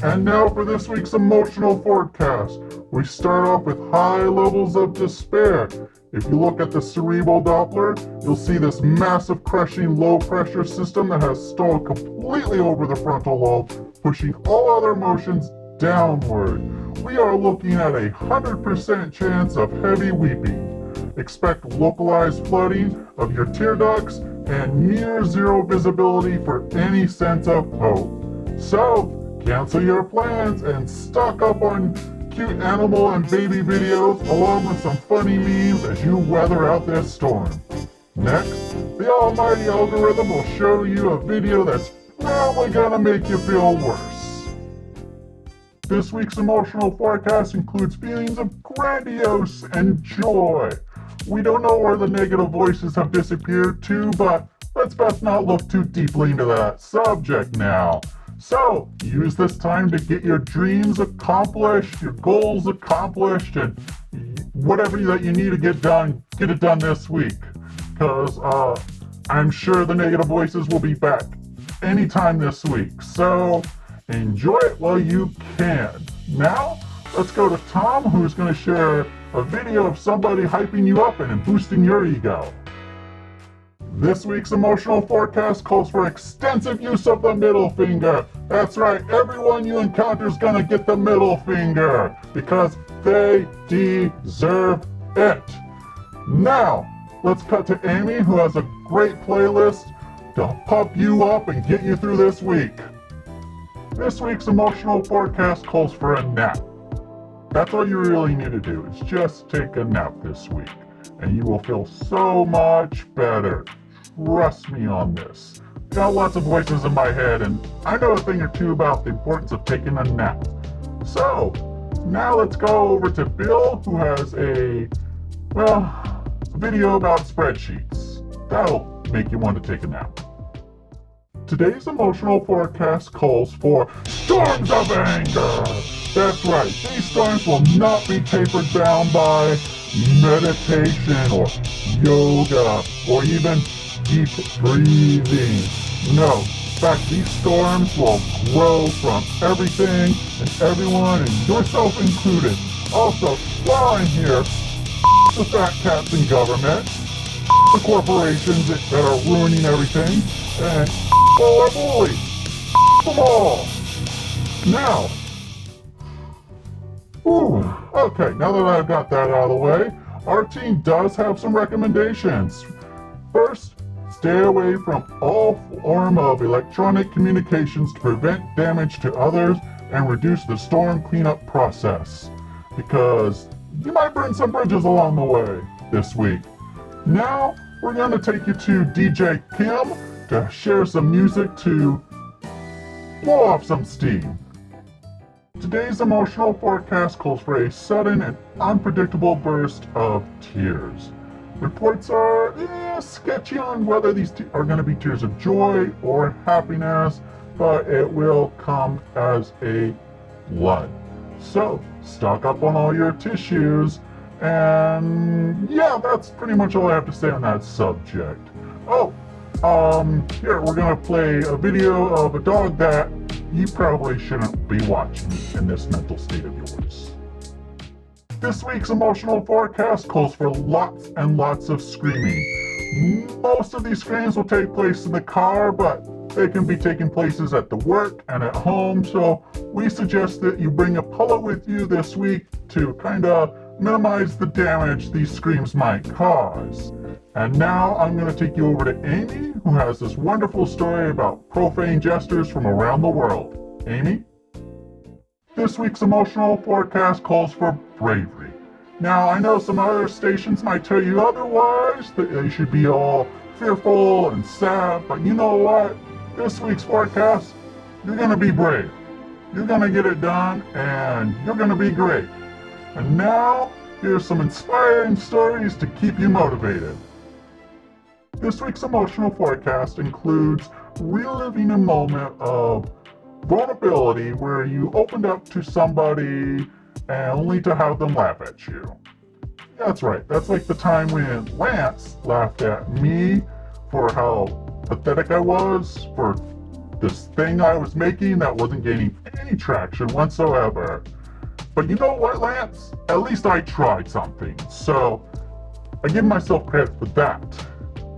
And now for this week's emotional forecast. We start off with high levels of despair. If you look at the cerebral Doppler, you'll see this massive crushing low pressure system that has stalled completely over the frontal lobe, pushing all other emotions downward. We are looking at 100% chance of heavy weeping. Expect localized flooding of your tear ducts and near zero visibility for any sense of hope. So, cancel your plans and stock up on cute animal and baby videos along with some funny memes as you weather out this storm. Next, the almighty algorithm will show you a video that's probably gonna make you feel worse. This week's emotional forecast includes feelings of grandiose and joy. We don't know where the negative voices have disappeared to, but let's best not look too deeply into that subject now. So, use this time to get your dreams accomplished, your goals accomplished, and whatever that you need to get it done this week. Because I'm sure the negative voices will be back anytime this week. So, enjoy it while you can. Now, let's go to Tom, who's going to share a video of somebody hyping you up and boosting your ego. This week's emotional forecast calls for extensive use of the middle finger. That's right, everyone you encounter is gonna get the middle finger because they deserve it. Now, let's cut to Amy, who has a great playlist to pump you up and get you through this week. This week's emotional forecast calls for a nap. That's all you really need to do is just take a nap this week, and you will feel so much better. Trust me on this. Got lots of voices in my head, and I know a thing or two about the importance of taking a nap. So, now let's go over to Bill, who has a video about spreadsheets. That'll make you want to take a nap. Today's emotional forecast calls for storms of anger. That's right, these storms will not be tapered down by meditation or yoga or even deep breathing. No, in fact, these storms will grow from everything and everyone, and yourself included. Also, while I'm here, the fat cats in government, the corporations that are ruining everything, and our bullies. Them all. Now, okay, now that I've got that out of the way, our team does have some recommendations. First, stay away from all form of electronic communications to prevent damage to others and reduce the storm cleanup process, because you might burn some bridges along the way this week. Now, we're going to take you to DJ Kim to share some music to blow off some steam. Today's emotional forecast calls for a sudden and unpredictable burst of tears. Reports are sketchy on whether these are going to be tears of joy or happiness, but it will come as a flood. So, stock up on all your tissues, and yeah, that's pretty much all I have to say on that subject. Here, we're going to play a video of a dog that you probably shouldn't be watching in this mental state of yours. This week's emotional forecast calls for lots and lots of screaming. Most of these screams will take place in the car, but they can be taking places at the work and at home, so we suggest that you bring a pillow with you this week to kind of minimize the damage these screams might cause. And now I'm going to take you over to Amy, who has this wonderful story about profane gestures from around the world. Amy? This week's emotional forecast calls for bravery. Now, I know some other stations might tell you otherwise, that you should be all fearful and sad, but you know what? This week's forecast, you're going to be brave. You're going to get it done, and you're going to be great. And now, here's some inspiring stories to keep you motivated. This week's emotional forecast includes reliving a moment of vulnerability where you opened up to somebody and only to have them laugh at you. That's right, that's like the time when Lance laughed at me for how pathetic I was for this thing I was making that wasn't gaining any traction whatsoever. But you know what, Lance? At least I tried something, so I give myself credit for that.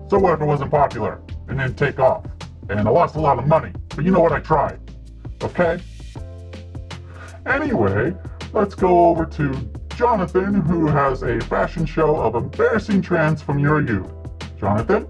So what if it wasn't popular and didn't take off? And I lost a lot of money, but you know what, I tried. Okay? Anyway, let's go over to Jonathan, who has a fashion show of embarrassing trends from your youth. Jonathan?